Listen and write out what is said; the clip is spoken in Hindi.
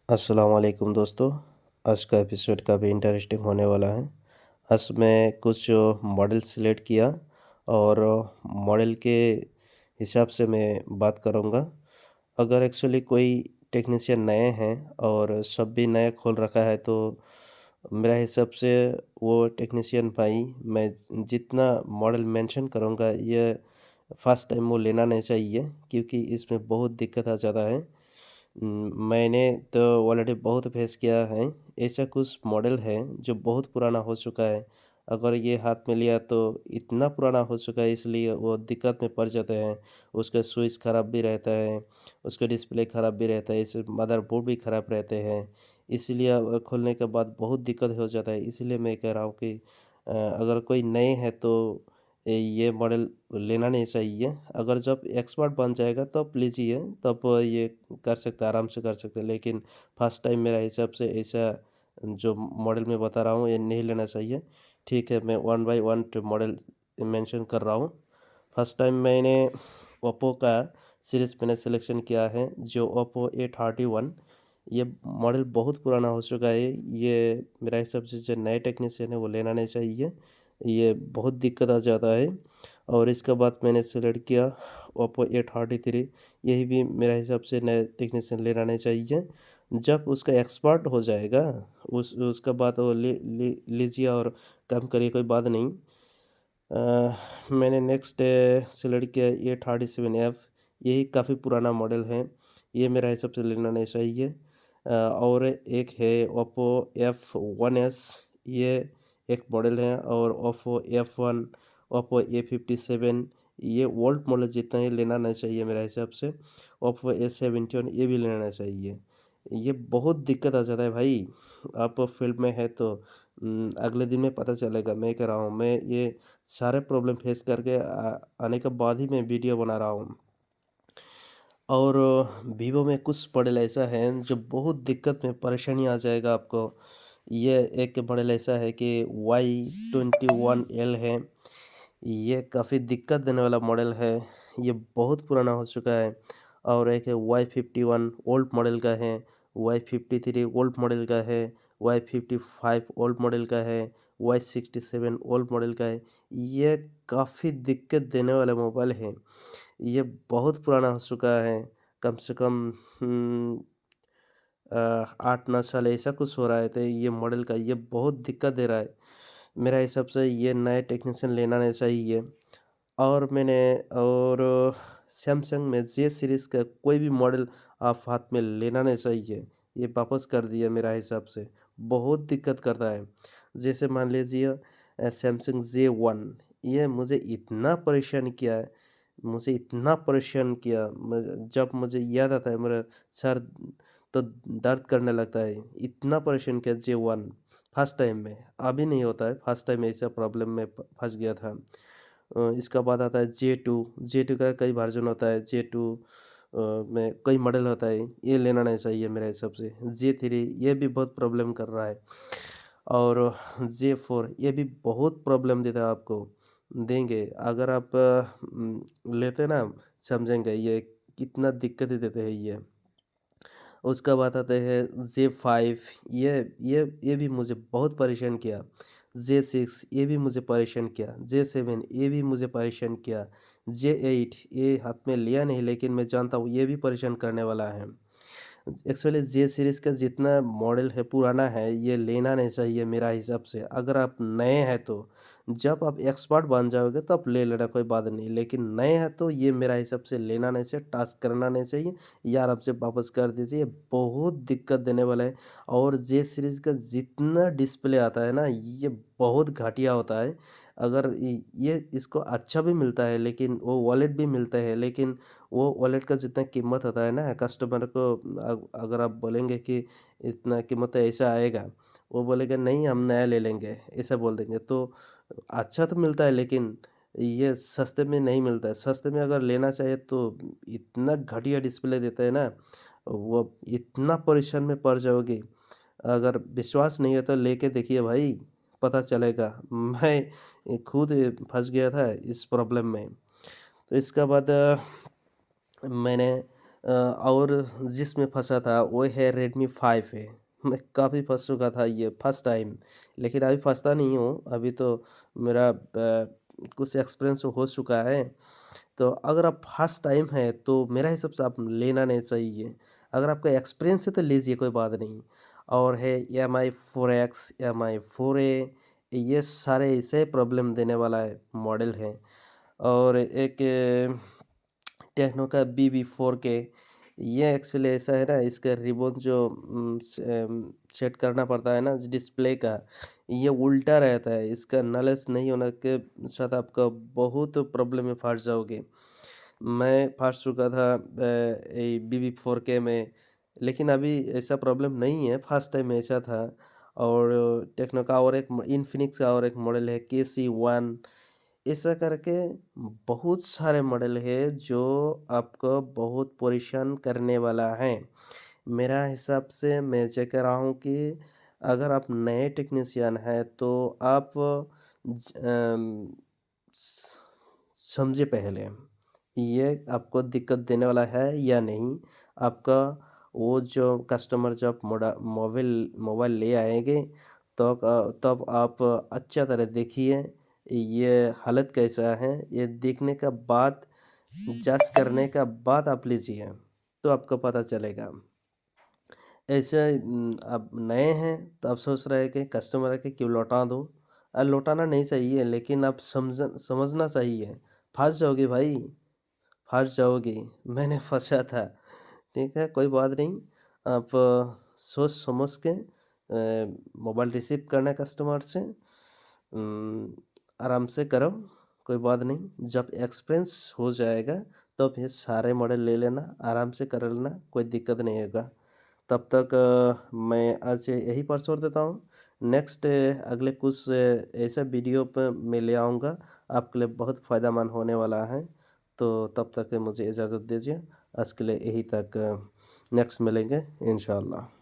अस्सलाम वालेकुम दोस्तों। आज का एपिसोड काफ़ी इंटरेस्टिंग होने वाला है। आज मैं कुछ मॉडल सेलेक्ट किया और मॉडल के हिसाब से मैं बात करूँगा। अगर एक्चुअली कोई टेक्नीशियन नए हैं और सब भी नया खोल रखा है तो मेरा हिसाब से वो टेक्नीशियन भाई मैं जितना मॉडल मेंशन करूँगा ये फर्स्ट टाइम वो लेना नहीं चाहिए क्योंकि इसमें बहुत दिक्कत आ जाता है। मैंने तो ऑलरेडी बहुत फेस किया है। ऐसा कुछ मॉडल है जो बहुत पुराना हो चुका है। अगर ये हाथ में लिया तो इतना पुराना हो चुका है इसलिए वो दिक्कत में पड़ जाते हैं। उसका स्विच खराब भी रहता है, उसका डिस्प्ले खराब भी रहता है, इस मदरबोर्ड भी खराब रहते हैं। इसलिए खोलने के बाद बहुत दिक्कत हो जाता है। इसलिए मैं कह रहा हूँ कि अगर कोई नए हैं तो ये मॉडल लेना नहीं चाहिए। अगर जब एक्सपर्ट बन जाएगा तब लीजिए, तब ये कर सकते हैं, आराम से कर सकते हैं। लेकिन फर्स्ट टाइम मेरा हिसाब से ऐसा जो मॉडल मैं बता रहा हूँ ये नहीं लेना चाहिए। ठीक है, मैं one by one model mention कर रहा हूँ। फर्स्ट टाइम मैंने ओप्पो का सीरीज़ मैंने सिलेक्शन किया है जो ओप्पो A31। ये मॉडल बहुत पुराना हो चुका है। ये मेरा हिसाब से जो नए टेक्नीशियन है वो लेना नहीं चाहिए। ये बहुत दिक्कत आ जाता है। और इसके बाद मैंने सेलेक्ट किया ओप्पो A33। यही भी मेरा हिसाब से नए टेक्नीशियन लेना नहीं चाहिए। जब उसका एक्सपर्ट हो जाएगा उसका बाद वो लीजिए और काम करिए, कोई बात नहीं। मैंने नेक्स्ट सेलेक्ट किया A37F। यही काफ़ी पुराना मॉडल है। ये मेरा हिसाब से लेना नहीं चाहिए। और एक है ओप्पो F1s। ये एक मॉडल है और ओप्पो F1, ओप्पो A57। ये ओल्ड मॉडल जितना ही लेना नहीं चाहिए मेरे हिसाब से। ओप्पो A71 ये भी लेना चाहिए। ये बहुत दिक्कत आ जाता है भाई। आप फील्ड में है तो अगले दिन में पता चलेगा। मैं कह रहा हूँ, मैं ये सारे प्रॉब्लम फेस करके आने के बाद ही मैं वीडियो बना रहा हूँ। और वीवो में कुछ मॉडल ऐसा है जो बहुत दिक्कत में परेशानी आ जाएगा आपको। ये एक मॉडल ऐसा है कि Y21L है। ये काफ़ी दिक्कत देने वाला मॉडल है। ये बहुत पुराना हो चुका है। और एक है Y51 ओल्ड मॉडल का है, Y53 ओल्ड मॉडल का है, Y55 ओल्ड मॉडल का है, Y67 ओल्ड मॉडल का है। ये काफ़ी दिक्कत देने वाला मोबाइल है। ये बहुत पुराना हो चुका है। कम से कम 8-9 साल ऐसा कुछ हो रहा है तो ये मॉडल का ये बहुत दिक्कत दे रहा है। मेरा हिसाब से ये नए टेक्नीशियन लेना नहीं चाहिए। और मैंने और सैमसंग में जे सीरीज़ का कोई भी मॉडल आप हाथ में लेना नहीं चाहिए। ये वापस कर दिया मेरा हिसाब से, बहुत दिक्कत करता है। जैसे मान लीजिए सैमसंग J1। ये मुझे इतना परेशान किया है, मुझे इतना परेशान किया जब मुझे याद आता है मेरा सर तो दर्द करने लगता है। इतना परेशान किया J1 फर्स्ट टाइम में। अभी नहीं होता है, फर्स्ट टाइम ऐसा प्रॉब्लम में फंस गया था। इसका बाद आता है J2 का कई वर्जन होता है। J2 में कई मॉडल होता है। ये लेना नहीं चाहिए मेरे हिसाब से। J3 ये भी बहुत प्रॉब्लम कर रहा है। और J4 ये भी बहुत प्रॉब्लम देता है आपको, देंगे। अगर आप लेते ना समझेंगे ये कितना दिक्कत देते हैं ये। उसका बाद आते हैं J5। ये भी मुझे बहुत परेशान किया। J6 ये भी मुझे परेशान किया। J7 ये भी मुझे परेशान किया। J8 ये हाथ में लिया नहीं लेकिन मैं जानता हूँ ये भी परेशान करने वाला है। एक्चुअली जे सीरीज़ का जितना मॉडल है पुराना है ये लेना नहीं चाहिए मेरा हिसाब से। अगर आप नए हैं तो जब आप एक्सपर्ट बन जाओगे तब ले लेना, कोई बात नहीं। लेकिन नए हैं तो ये मेरा हिसाब से लेना नहीं चाहिए, टच करना नहीं चाहिए। या आराम से वापस कर दीजिए, ये बहुत दिक्कत देने वाला है। और जे सीरीज़ का जितना डिस्प्ले आता है ना ये बहुत घटिया होता है। अगर ये इसको अच्छा भी मिलता है लेकिन वो वॉलेट भी मिलता है लेकिन वो वॉलेट का जितना कीमत होता है ना कस्टमर को अगर आप बोलेंगे कि इतना कीमत ऐसा आएगा, वो बोलेगा नहीं हम नया ले लेंगे, ऐसा बोल देंगे। तो अच्छा तो मिलता है लेकिन ये सस्ते में नहीं मिलता है। सस्ते में अगर लेना चाहिए तो इतना घटिया डिस्प्ले देता है ना, वो इतना परेशान में पड़ जाओगे। अगर विश्वास नहीं है तो लेके देखिए भाई, पता चलेगा। मैं खुद फँस गया था इस प्रॉब्लम में। तो इसका बाद मैंने और जिसमें फँसा था वो है रेडमी 5 है। मैं काफ़ी फँस चुका था ये फर्स्ट टाइम, लेकिन अभी फँसता नहीं हूँ, अभी तो मेरा कुछ एक्सपीरियंस हो चुका है। तो अगर आप फर्स्ट टाइम है तो मेरा हिसाब से आप लेना नहीं चाहिए। अगर आपका एक्सपीरियंस है तो लीजिए, कोई बात नहीं। और है एम आई 4X, एम आई 4A, ये सारे इसे प्रॉब्लम देने वाला है मॉडल है। और एक टेक्नो का BB4K, ये एक्चुअली ऐसा है ना, इसका रिबन जो सेट करना पड़ता है ना डिस्प्ले का, ये उल्टा रहता है। इसका नॉलेज नहीं होने के साथ आपका बहुत प्रॉब्लम में फंस जाओगे। मैं फंस चुका था ये BB4K में, लेकिन अभी ऐसा प्रॉब्लम नहीं है, फर्स्ट टाइम ऐसा था। और टेक्नो का और एक इन्फिनिक्स का और एक मॉडल है KC1, ऐसा करके बहुत सारे मॉडल है जो आपको बहुत परेशान करने वाला है। मेरा हिसाब से मैं ये कह रहा हूँ कि अगर आप नए टेक्नीशियन हैं तो आप समझे पहले ये आपको दिक्कत देने वाला है या नहीं। आपका वो जो कस्टमर जब मोबाइल मोबाइल ले आएंगे तो तब आप अच्छा तरह देखिए ये हालत कैसा है, ये देखने का बाद, जांच करने का बाद आप लीजिए, तो आपको पता चलेगा। ऐसे आप नए हैं तो आप सोच रहे हैं कि कस्टमर है कि क्यों लौटा दो। लौटाना नहीं चाहिए, लेकिन आप समझना चाहिए। फंस जाओगे भाई, फंस जाओगे। मैंने फंसा था। ठीक है, कोई बात नहीं। आप सोच समझ के मोबाइल रिसीव करना कस्टमर से, आराम से करो, कोई बात नहीं। जब एक्सपीरियंस हो जाएगा तो फिर सारे मॉडल ले लेना, आराम से कर लेना, कोई दिक्कत नहीं होगा। तब तक मैं आज यहीं पर छोड़ देता हूँ। नेक्स्ट अगले कुछ ऐसे वीडियो पर मैं ले आऊँगा, आपके लिए बहुत फ़ायदेमंद होने वाला है। तो तब तक मुझे इजाज़त दीजिए, आज के लिए यहीं तक। नेक्स्ट मिलेंगे इंशाल्लाह।